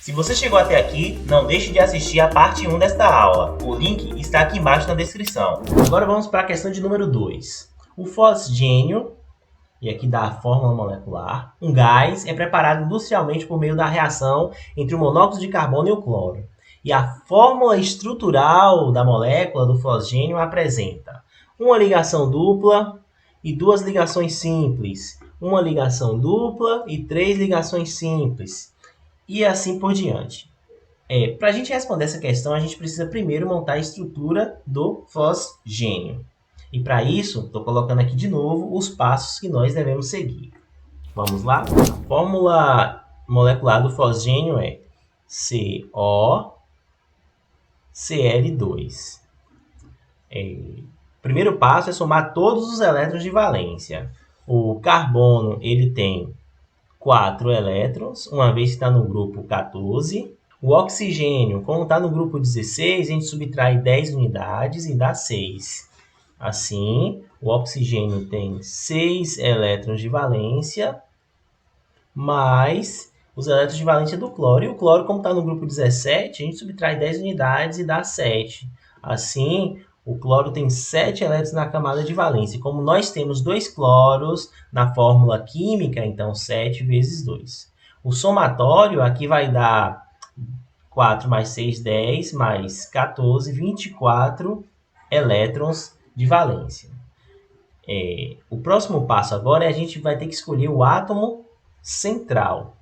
Se você chegou até aqui, não deixe de assistir a parte 1 desta aula. O link está aqui embaixo na descrição. Agora vamos para a questão de número 2. O fosgênio, e aqui dá a fórmula molecular, um gás é preparado industrialmente por meio da reação entre o monóxido de carbono e o cloro. E a fórmula estrutural da molécula do fosgênio apresenta uma ligação dupla e duas ligações simples, uma ligação dupla e três ligações simples, e assim por diante. Para a gente responder essa questão, a gente precisa primeiro montar a estrutura do fosgênio. E para isso, estou colocando aqui de novo os passos que nós devemos seguir. Vamos lá? A fórmula molecular do fosgênio é COCl2. O primeiro passo é somar todos os elétrons de valência. O carbono ele tem 4 elétrons, uma vez que está no grupo 14. O oxigênio, como está no grupo 16, a gente subtrai 10 unidades e dá 6. Assim, o oxigênio tem 6 elétrons de valência, mais os elétrons de valência do cloro. E o cloro, como está no grupo 17, a gente subtrai 10 unidades e dá 7. Assim, o cloro tem 7 elétrons na camada de valência. Como nós temos 2 cloros na fórmula química, então 7 vezes 2. O somatório aqui vai dar 4 mais 6, 10, mais 14, 24 elétrons de valência. O próximo passo agora é a gente vai ter que escolher o átomo central.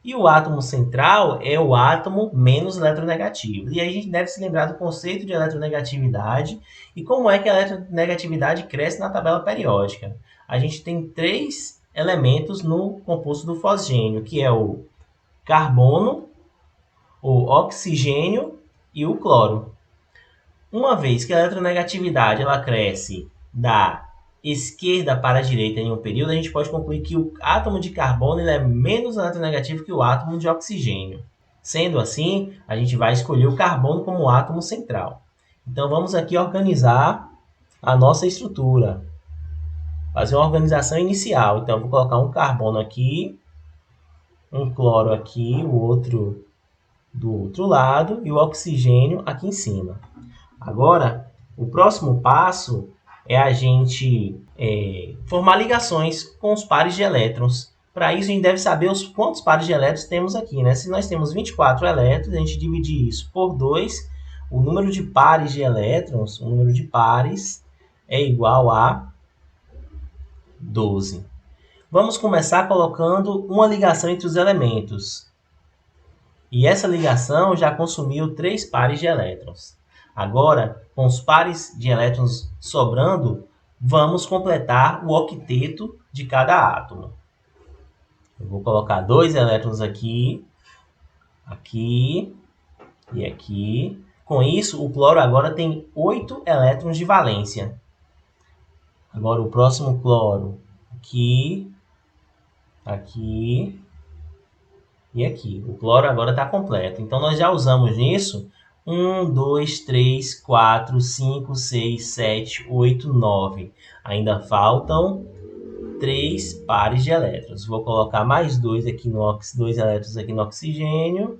E o átomo central é o átomo menos eletronegativo. E aí a gente deve se lembrar do conceito de eletronegatividade e como é que a eletronegatividade cresce na tabela periódica. A gente tem 3 elementos no composto do fosgênio, que é o carbono, o oxigênio e o cloro. Uma vez que a eletronegatividade ela cresce da esquerda para a direita em um período, a gente pode concluir que o átomo de carbono ele é menos eletronegativo que o átomo de oxigênio. Sendo assim, a gente vai escolher o carbono como átomo central. Então vamos aqui organizar a nossa estrutura. Fazer uma organização inicial. Então eu vou colocar um carbono aqui, um cloro aqui, o outro do outro lado e o oxigênio aqui em cima. Agora, o próximo passo é a gente formar ligações com os pares de elétrons. Para isso, a gente deve saber quantos pares de elétrons temos aqui, né? Se nós temos 24 elétrons, a gente divide isso por 2. O número de pares de elétrons, o número de pares, é igual a 12. Vamos começar colocando uma ligação entre os elementos. E essa ligação já consumiu 3 pares de elétrons. Agora, com os pares de elétrons sobrando, vamos completar o octeto de cada átomo. Eu vou colocar 2 elétrons aqui, aqui e aqui. Com isso, o cloro agora tem 8 elétrons de valência. Agora, o próximo cloro, aqui, aqui e aqui. O cloro agora está completo. Então, nós já usamos nisso 1, 2, 3, 4, 5, 6, 7, 8, 9. Ainda faltam 3 pares de elétrons. Vou colocar mais 2 elétrons aqui no oxigênio.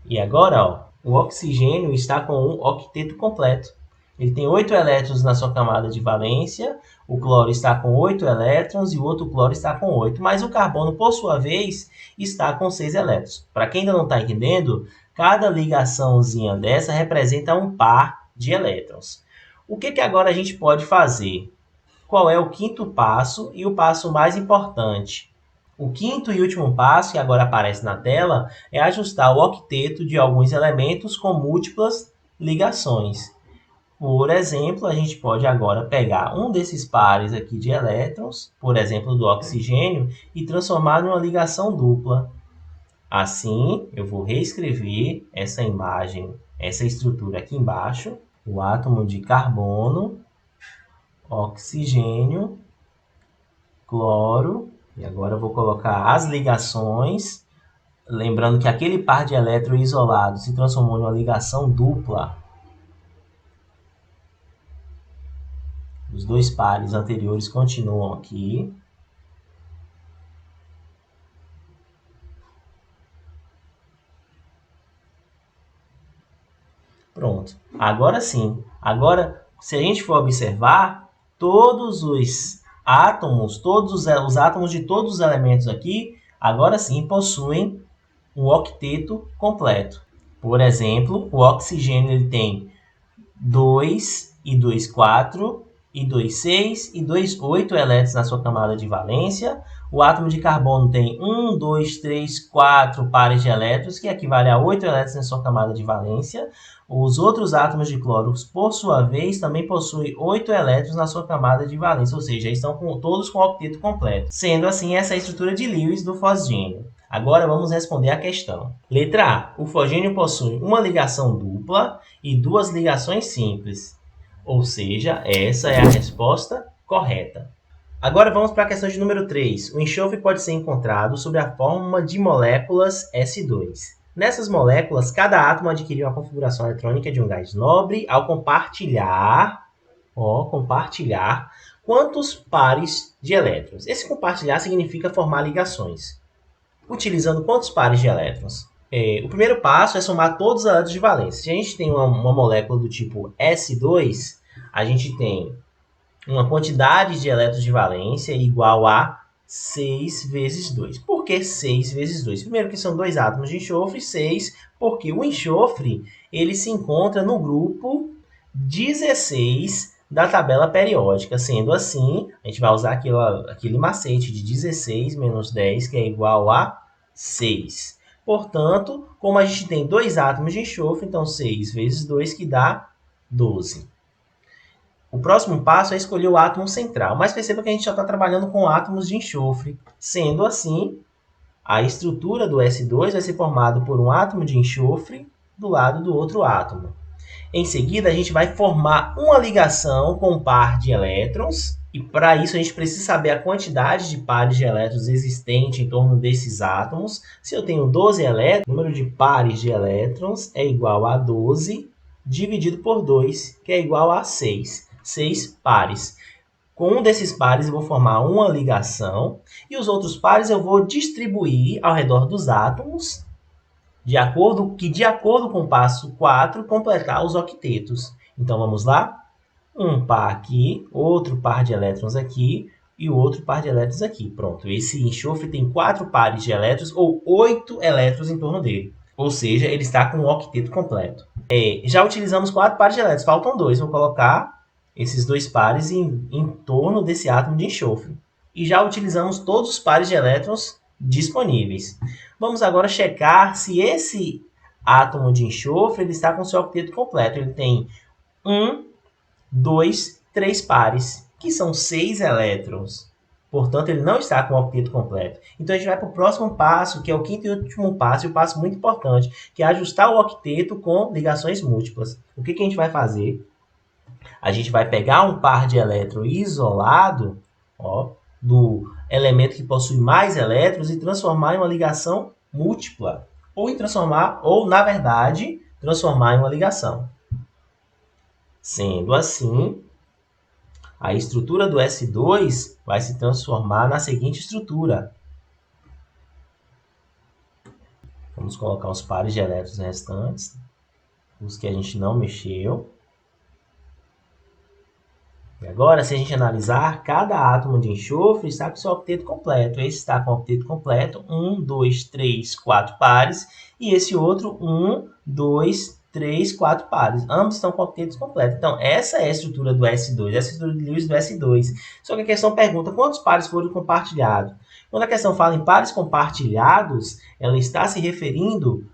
E agora, ó, o oxigênio está com um octeto completo. Ele tem 8 elétrons na sua camada de valência, o cloro está com 8 elétrons e o outro cloro está com 8. Mas o carbono, por sua vez, está com 6 elétrons. Para quem ainda não está entendendo, cada ligaçãozinha dessa representa um par de elétrons. O que agora a gente pode fazer? Qual é o quinto passo e o passo mais importante? O quinto e último passo, que agora aparece na tela, é ajustar o octeto de alguns elementos com múltiplas ligações. Por exemplo, a gente pode agora pegar um desses pares aqui de elétrons, por exemplo, do oxigênio, e transformar numa ligação dupla. Assim, eu vou reescrever essa imagem, essa estrutura aqui embaixo. O átomo de carbono, oxigênio, cloro. E agora eu vou colocar as ligações. Lembrando que aquele par de elétrons isolado se transformou em uma ligação dupla. Os 2 pares anteriores continuam aqui. Pronto. Agora sim. Agora, se a gente for observar, todos os átomos de todos os elementos aqui, agora sim possuem um octeto completo. Por exemplo, o oxigênio ele tem 2 e 2, 4, e 2, 6, e 2, 8 elétrons na sua camada de valência. O átomo de carbono tem 1, 2, 3, 4 pares de elétrons, que equivale a 8 elétrons na sua camada de valência. Os outros átomos de cloro, por sua vez, também possuem 8 elétrons na sua camada de valência, ou seja, estão todos com o octeto completo. Sendo assim, essa é a estrutura de Lewis do fosgênio. Agora vamos responder a questão. Letra A. O fosgênio possui uma ligação dupla e duas ligações simples. Ou seja, essa é a resposta correta. Agora vamos para a questão de número 3. O enxofre pode ser encontrado sob a forma de moléculas S2. Nessas moléculas, cada átomo adquiriu a configuração eletrônica de um gás nobre ao compartilhar quantos pares de elétrons. Esse compartilhar significa formar ligações. Utilizando quantos pares de elétrons? O primeiro passo é somar todos os elétrons de valência. Se a gente tem uma molécula do tipo S2, a gente tem uma quantidade de elétrons de valência igual a 6 vezes 2. Por que 6 vezes 2? Primeiro que são dois átomos de enxofre, 6, porque o enxofre ele se encontra no grupo 16 da tabela periódica. Sendo assim, a gente vai usar aquele macete de 16 menos 10, que é igual a 6. Portanto, como a gente tem dois átomos de enxofre, então 6 vezes 2, que dá 12. O próximo passo é escolher o átomo central, mas perceba que a gente já está trabalhando com átomos de enxofre. Sendo assim, a estrutura do S2 vai ser formada por um átomo de enxofre do lado do outro átomo. Em seguida, a gente vai formar uma ligação com um par de elétrons, e para isso a gente precisa saber a quantidade de pares de elétrons existente em torno desses átomos. Se eu tenho 12 elétrons, o número de pares de elétrons é igual a 12 dividido por 2, que é igual a 6. 6 pares. Com um desses pares eu vou formar uma ligação, e os outros pares eu vou distribuir ao redor dos átomos, de acordo com o passo 4, completar os octetos. Então, vamos lá? Um par aqui, outro par de elétrons aqui, e o outro par de elétrons aqui. Pronto, esse enxofre tem 4 pares de elétrons, ou 8 elétrons em torno dele. Ou seja, ele está com o octeto completo. Já utilizamos 4 pares de elétrons, faltam 2. Vou colocar esses 2 pares em torno desse átomo de enxofre. E já utilizamos todos os pares de elétrons disponíveis. Vamos agora checar se esse átomo de enxofre ele está com seu octeto completo. Ele tem 1, 2, 3 pares, que são 6 elétrons. Portanto, ele não está com o octeto completo. Então, a gente vai para o próximo passo, que é o quinto e último passo, e um passo muito importante, que é ajustar o octeto com ligações múltiplas. O que a gente vai fazer? A gente vai pegar um par de elétron isolado, do elemento que possui mais elétrons, e transformar em uma ligação múltipla. Ou na verdade, transformar em uma ligação. Sendo assim, a estrutura do S2 vai se transformar na seguinte estrutura. Vamos colocar os pares de elétrons restantes, os que a gente não mexeu. E agora, se a gente analisar, cada átomo de enxofre está com seu octeto completo. Esse está com o octeto completo, 1, 2, 3, 4 pares. E esse outro, 1, 2, 3, 4 pares. Ambos estão com octetos completos. Então, essa é a estrutura do S2, essa é a estrutura de Lewis do S2. Só que a questão pergunta quantos pares foram compartilhados. Quando a questão fala em pares compartilhados, ela está se referindo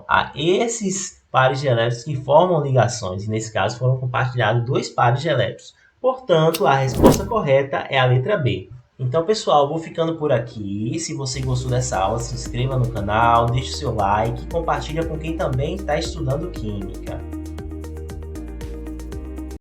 a esses pares de elétrons que formam ligações. E nesse caso, foram compartilhados 2 pares de elétrons. Portanto, a resposta correta é a letra B. Então, pessoal, vou ficando por aqui. Se você gostou dessa aula, se inscreva no canal, deixe seu like e compartilha com quem também está estudando Química.